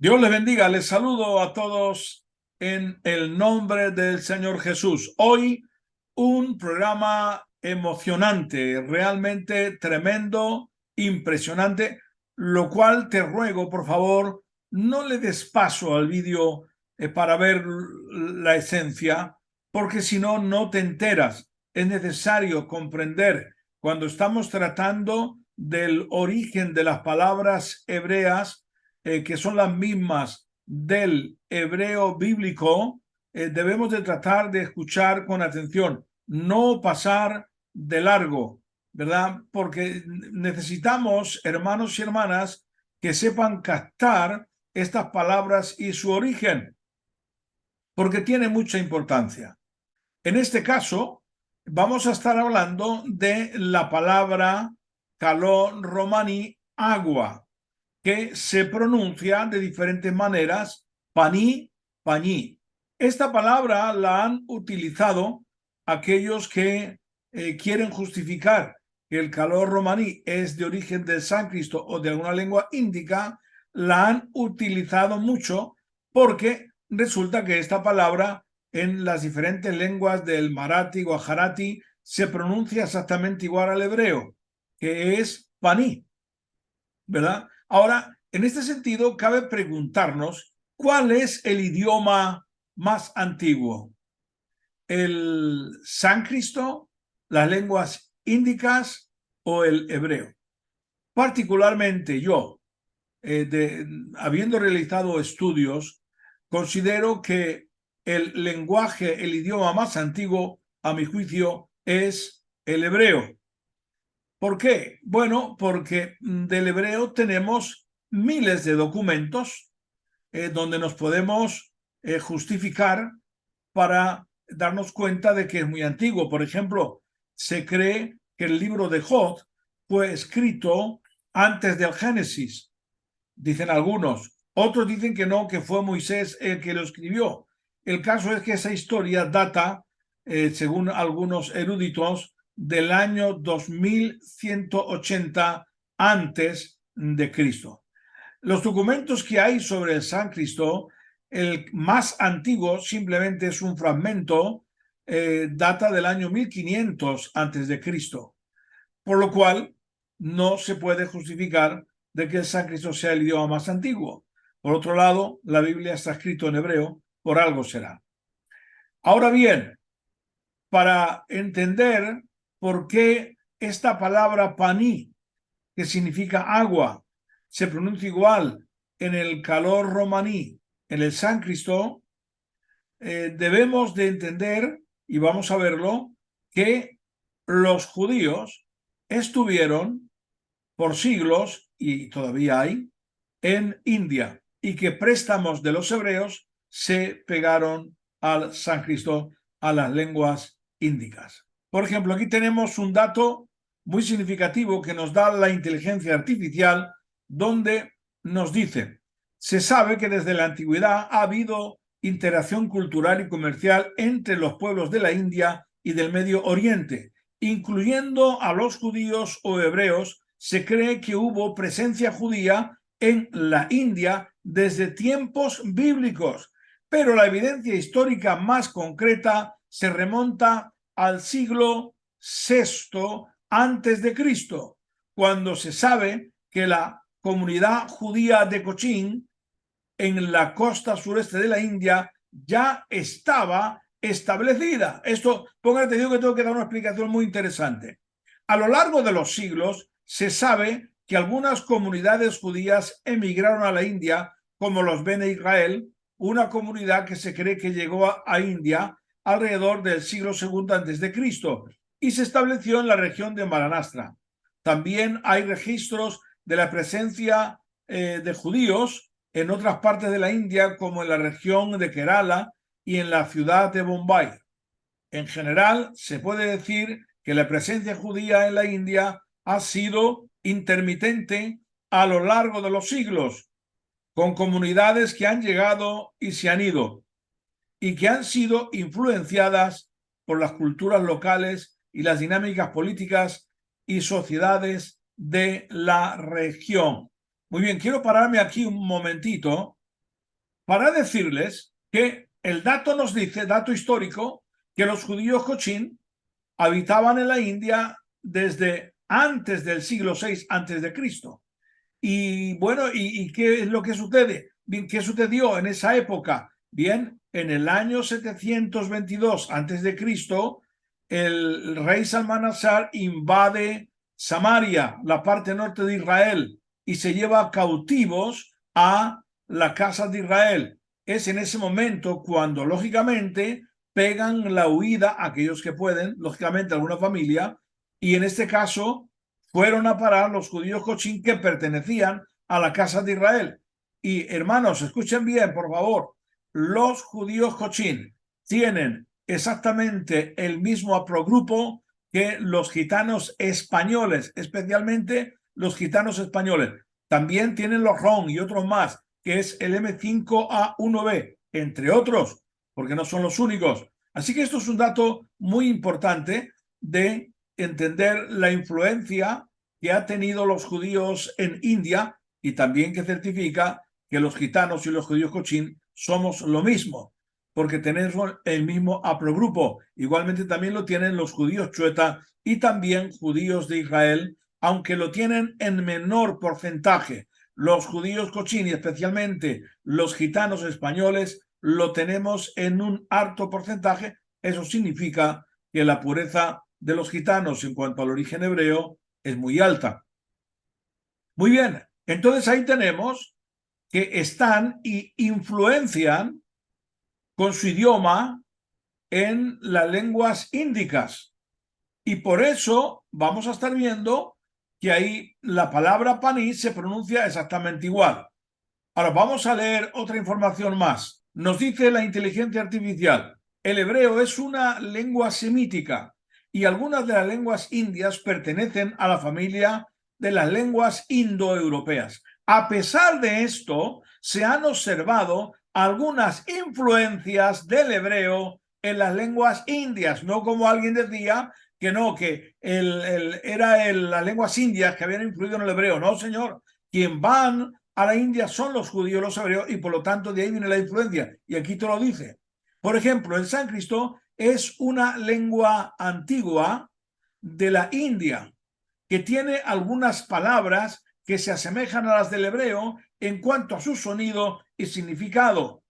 Dios les bendiga, les saludo a todos en el nombre del Señor Jesús. Hoy un programa emocionante, realmente tremendo, impresionante, lo cual te ruego, por favor, no le des paso al vídeo para ver la esencia, porque si no, no te enteras. Es necesario comprender cuando estamos tratando del origen de las palabras hebreas, que son las mismas del hebreo bíblico. Debemos de tratar de escuchar con atención, no pasar de largo, ¿verdad? Porque necesitamos, hermanos y hermanas, que sepan captar estas palabras y su origen, porque tiene mucha importancia. En este caso, vamos a estar hablando de la palabra calor romaní, agua, que se pronuncia de diferentes maneras, paní, pañí. Esta palabra la han utilizado aquellos que quieren justificar que el calor romaní es de origen del sánscrito o de alguna lengua índica. La han utilizado mucho porque resulta que esta palabra en las diferentes lenguas del marathi, gujarati, se pronuncia exactamente igual al hebreo, que es paní, ¿verdad? Ahora, en este sentido, cabe preguntarnos cuál es el idioma más antiguo: el sánscrito, las lenguas índicas o el hebreo. Particularmente yo, habiendo realizado estudios, considero que el lenguaje, el idioma más antiguo, a mi juicio, es el hebreo. ¿Por qué? Bueno, porque del hebreo tenemos miles de documentos donde nos podemos justificar para darnos cuenta de que es muy antiguo. Por ejemplo, se cree que el libro de Job fue escrito antes del Génesis, dicen algunos. Otros dicen que no, que fue Moisés el que lo escribió. El caso es que esa historia data, según algunos eruditos, del año 2180 antes de Cristo. Los documentos que hay sobre el sánscrito, el más antiguo simplemente es un fragmento, data del año 1500 antes de Cristo, por lo cual no se puede justificar de que el sánscrito sea el idioma más antiguo. Por otro lado, la Biblia está escrito en hebreo, por algo será. Ahora bien, para entender por qué esta palabra paní, que significa agua, se pronuncia igual en el calor romaní, en el sánscrito, debemos de entender, y vamos a verlo, que los judíos estuvieron por siglos, y todavía hay, en India, y que préstamos de los hebreos se pegaron al sánscrito, a las lenguas índicas. Por ejemplo, aquí tenemos un dato muy significativo que nos da la inteligencia artificial, donde nos dice: se sabe que desde la antigüedad ha habido interacción cultural y comercial entre los pueblos de la India y del Medio Oriente, incluyendo a los judíos o hebreos. Se cree que hubo presencia judía en la India desde tiempos bíblicos, pero la evidencia histórica más concreta se remonta al siglo VI antes de Cristo, cuando se sabe que la comunidad judía de Cochín, en la costa sureste de la India, ya estaba establecida. Esto, pongan atención que tengo que dar una explicación muy interesante. A lo largo de los siglos se sabe que algunas comunidades judías emigraron a la India, como los Bene Israel, una comunidad que se cree que llegó a India alrededor del siglo II antes de Cristo y se estableció en la región de Maharashtra. También hay registros de la presencia de judíos en otras partes de la India, como en la región de Kerala y en la ciudad de Bombay. En general, se puede decir que la presencia judía en la India ha sido intermitente a lo largo de los siglos, con comunidades que han llegado y se han ido, y que han sido influenciadas por las culturas locales y las dinámicas políticas y sociedades de la región. Muy bien, quiero pararme aquí un momentito para decirles que el dato nos dice, dato histórico, que los judíos cochín habitaban en la India desde antes del siglo VI antes de Cristo. Y bueno, ¿y qué es lo que sucede? Bien, ¿qué sucedió en esa época? Bien, en el año 722 antes de Cristo, el rey Salmanasar invade Samaria, la parte norte de Israel, y se lleva cautivos a la casa de Israel. Es en ese momento cuando, lógicamente, pegan la huida a aquellos que pueden, lógicamente, alguna familia, y en este caso fueron a parar los judíos cochín que pertenecían a la casa de Israel. Y hermanos, escuchen bien, por favor, los judíos cochín tienen exactamente el mismo aprogrupo que los gitanos españoles, especialmente los gitanos españoles. También tienen los ron y otros más, que es el M5A1B, entre otros, porque no son los únicos. Así que esto es un dato muy importante de entender la influencia que ha tenido los judíos en India y también que certifica que los gitanos y los judíos cochín somos lo mismo, porque tenemos el mismo haplogrupo. Igualmente también lo tienen los judíos chueta y también judíos de Israel, aunque lo tienen en menor porcentaje. Los judíos cochín y especialmente los gitanos españoles lo tenemos en un alto porcentaje. Eso significa que la pureza de los gitanos en cuanto al origen hebreo es muy alta. Muy bien, entonces ahí tenemos que están y influencian con su idioma en las lenguas índicas. Y por eso vamos a estar viendo que ahí la palabra paní se pronuncia exactamente igual. Ahora vamos a leer otra información más. Nos dice la inteligencia artificial, el hebreo es una lengua semítica y algunas de las lenguas indias pertenecen a la familia de las lenguas indoeuropeas. A pesar de esto, se han observado algunas influencias del hebreo en las lenguas indias, no como alguien decía que no, que las lenguas indias que habían influido en el hebreo. No, señor, quien van a la India son los judíos, los hebreos, y por lo tanto de ahí viene la influencia. Y aquí te lo dice. Por ejemplo, el sánscrito es una lengua antigua de la India que tiene algunas palabras que se asemejan a las del hebreo en cuanto a su sonido y significado.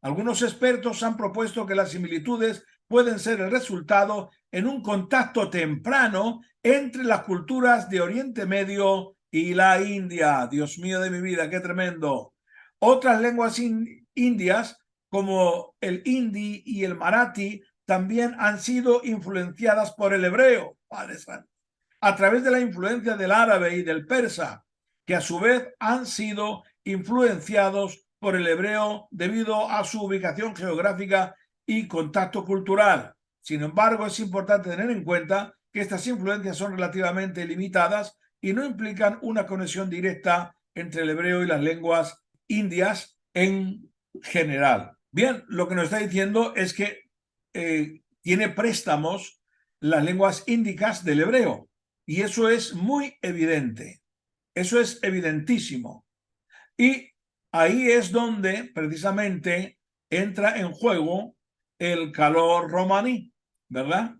Algunos expertos han propuesto que las similitudes pueden ser el resultado en un contacto temprano entre las culturas de Oriente Medio y la India. Dios mío de mi vida, qué tremendo. Otras lenguas indias, como el hindi y el marathi, también han sido influenciadas por el hebreo, Padre Santo, a través de la influencia del árabe y del persa, que a su vez han sido influenciados por el hebreo debido a su ubicación geográfica y contacto cultural. Sin embargo, es importante tener en cuenta que estas influencias son relativamente limitadas y no implican una conexión directa entre el hebreo y las lenguas indias en general. Bien, lo que nos está diciendo es que tiene préstamos las lenguas índicas del hebreo, y eso es muy evidente, eso es evidentísimo. Y ahí es donde precisamente entra en juego el calor romaní, ¿verdad?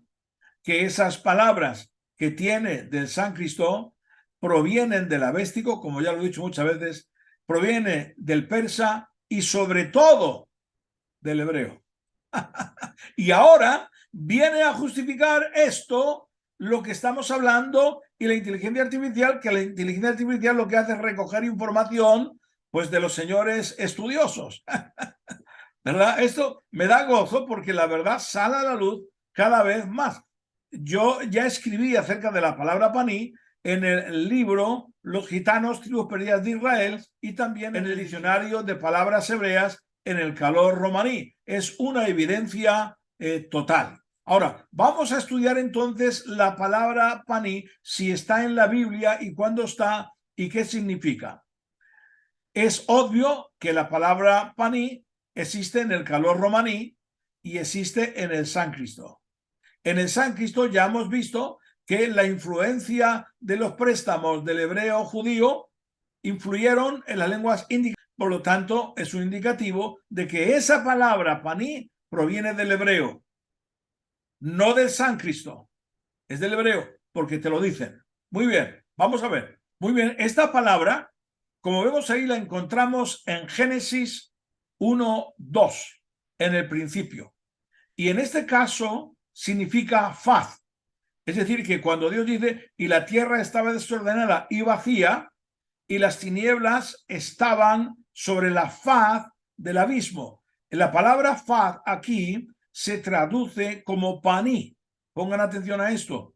Que esas palabras que tiene del sánscrito provienen del avéstico, como ya lo he dicho muchas veces, proviene del persa y sobre todo del hebreo. Y ahora viene a justificar esto lo que estamos hablando y la inteligencia artificial, que la inteligencia artificial lo que hace es recoger información pues de los señores estudiosos. ¿Verdad? Esto me da gozo porque la verdad sale a la luz cada vez más. Yo ya escribí acerca de la palabra paní en el libro Los gitanos, tribus perdidas de Israel, y también en el diccionario de palabras hebreas en el calor romaní. Es una evidencia total. Ahora, vamos a estudiar entonces la palabra paní, si está en la Biblia y cuándo está y qué significa. Es obvio que la palabra paní existe en el calor romaní y existe en el sánscrito. En el sánscrito ya hemos visto que la influencia de los préstamos del hebreo judío influyeron en las lenguas índicas Por lo tanto, es un indicativo de que esa palabra paní proviene del hebreo, no del sánscrito, es del hebreo, porque te lo dicen. Muy bien, vamos a ver. Muy bien, esta palabra, como vemos ahí, la encontramos en Génesis 1:2, en el principio. Y en este caso significa faz. Es decir, que cuando Dios dice, y la tierra estaba desordenada y vacía, y las tinieblas estaban sobre la faz del abismo. La palabra faz aquí se traduce como paní. Pongan atención a esto.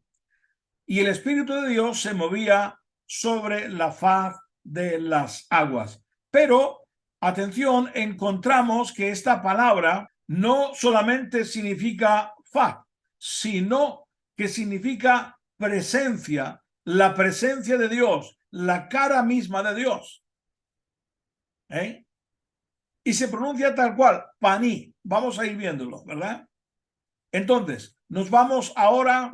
Y el Espíritu de Dios se movía sobre la faz de las aguas. Pero, atención, encontramos que esta palabra no solamente significa faz, sino que significa presencia, la presencia de Dios, la cara misma de Dios. Y se pronuncia tal cual, paní. Vamos a ir viéndolo, ¿verdad? Entonces, nos vamos ahora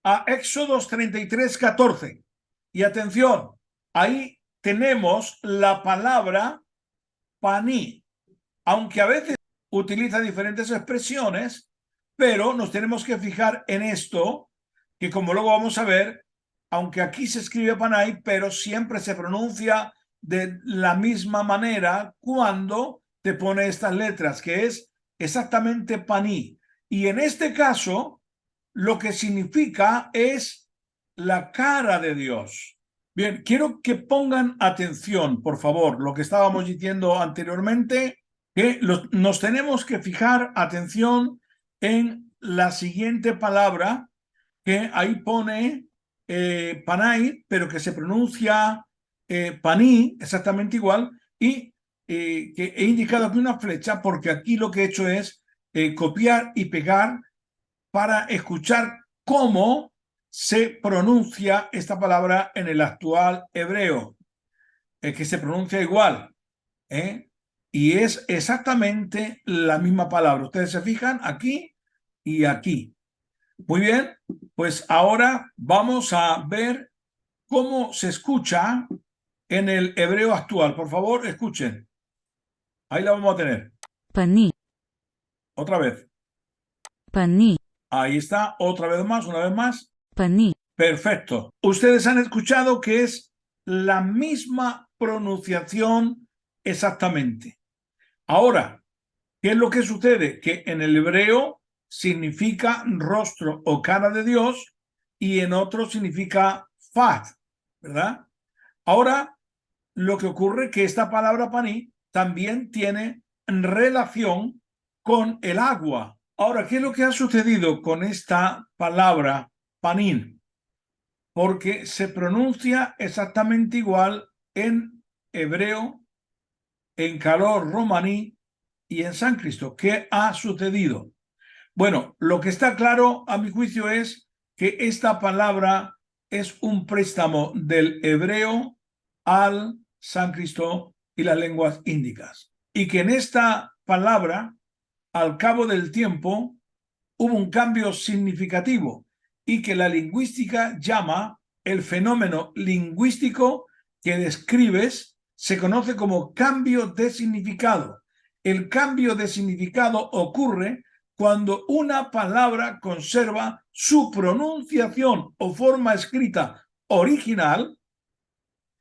a Éxodos 33:14. Y atención, ahí tenemos la palabra paní, aunque a veces utiliza diferentes expresiones, pero nos tenemos que fijar en esto, que como luego vamos a ver, aunque aquí se escribe panay, pero siempre se pronuncia de la misma manera cuando te pone estas letras, que es exactamente paní. Y en este caso, lo que significa es la cara de Dios. Bien, quiero que pongan atención, por favor, lo que estábamos diciendo anteriormente, que nos tenemos que fijar atención en la siguiente palabra, que ahí pone panay, pero que se pronuncia paní, exactamente igual, y que he indicado aquí una flecha, porque aquí lo que he hecho es copiar y pegar para escuchar cómo se pronuncia esta palabra en el actual hebreo, que se pronuncia igual, y es exactamente la misma palabra. Ustedes se fijan aquí y aquí. Muy bien, pues ahora vamos a ver cómo se escucha en el hebreo actual. Por favor, escuchen. Ahí la vamos a tener. Paní, Otra vez. paní, Ahí está, otra vez más, una vez más. paní, Perfecto. Ustedes han escuchado que es la misma pronunciación exactamente. Ahora, ¿qué es lo que sucede? Que en el hebreo significa rostro o cara de Dios y en otro significa faz, ¿verdad? Ahora, lo que ocurre es que esta palabra paní también tiene relación con el agua. Ahora, ¿qué es lo que ha sucedido con esta palabra panín? Porque se pronuncia exactamente igual en hebreo, en calor romaní y en sánscrito. ¿Qué ha sucedido? Bueno, lo que está claro a mi juicio es que esta palabra es un préstamo del hebreo al sánscrito y las lenguas índicas. Y que en esta palabra, al cabo del tiempo, hubo un cambio significativo y que la lingüística llama el fenómeno lingüístico que describes se conoce como cambio de significado. El cambio de significado ocurre cuando una palabra conserva su pronunciación o forma escrita original,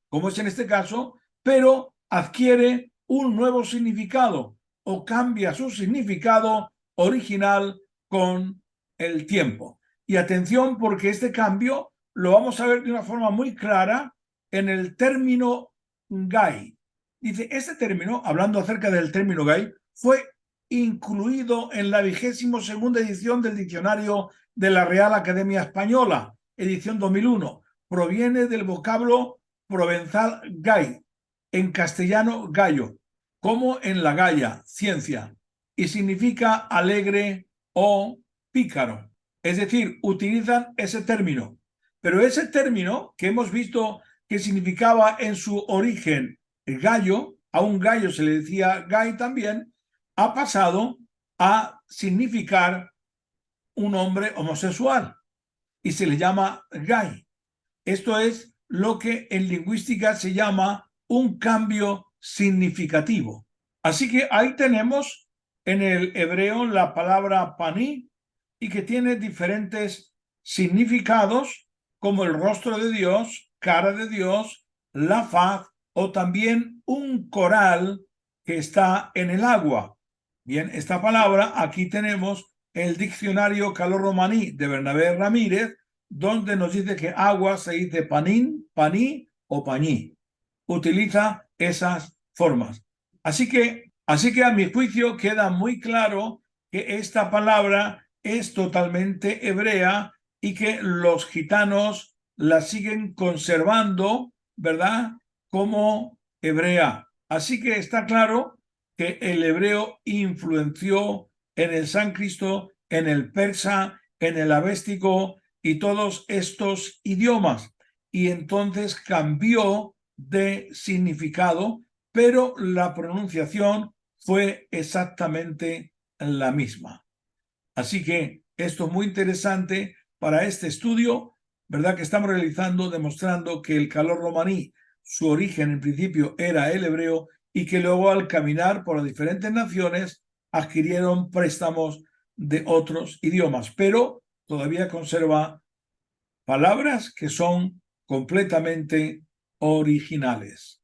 como es en este caso, pero adquiere un nuevo significado o cambia su significado original con el tiempo. Y atención, porque este cambio lo vamos a ver de una forma muy clara en el término gay. Dice, este término, hablando acerca del término gay, fue incluido en la 22ª edición del diccionario de la Real Academia Española, edición 2001. Proviene del vocablo provenzal gay, en castellano gallo, como en la galla, ciencia, y significa alegre o pícaro. Es decir, utilizan ese término. Pero ese término que hemos visto que significaba en su origen gallo, a un gallo se le decía gay también, ha pasado a significar un hombre homosexual y se le llama gay. Esto es lo que en lingüística se llama un cambio significativo. Así que ahí tenemos en el hebreo la palabra paní, y que tiene diferentes significados, como el rostro de Dios, cara de Dios, la faz, o también un coral que está en el agua. Bien, esta palabra aquí tenemos el diccionario Calor Romaní de Bernabé Ramírez, donde nos dice que agua se dice panín, paní o pañí. Utiliza esas formas. Así que a mi juicio queda muy claro que esta palabra es totalmente hebrea y que los gitanos la siguen conservando, ¿verdad?, como hebrea. Así que está claro que el hebreo influenció en el sánscrito, en el persa, en el avéstico y todos estos idiomas. Y entonces cambió de significado, pero la pronunciación fue exactamente la misma. Así que esto es muy interesante para este estudio, ¿verdad?, que estamos realizando, demostrando que el calor romaní, su origen en principio era el hebreo, y que luego al caminar por las diferentes naciones adquirieron préstamos de otros idiomas, pero todavía conserva palabras que son completamente originales.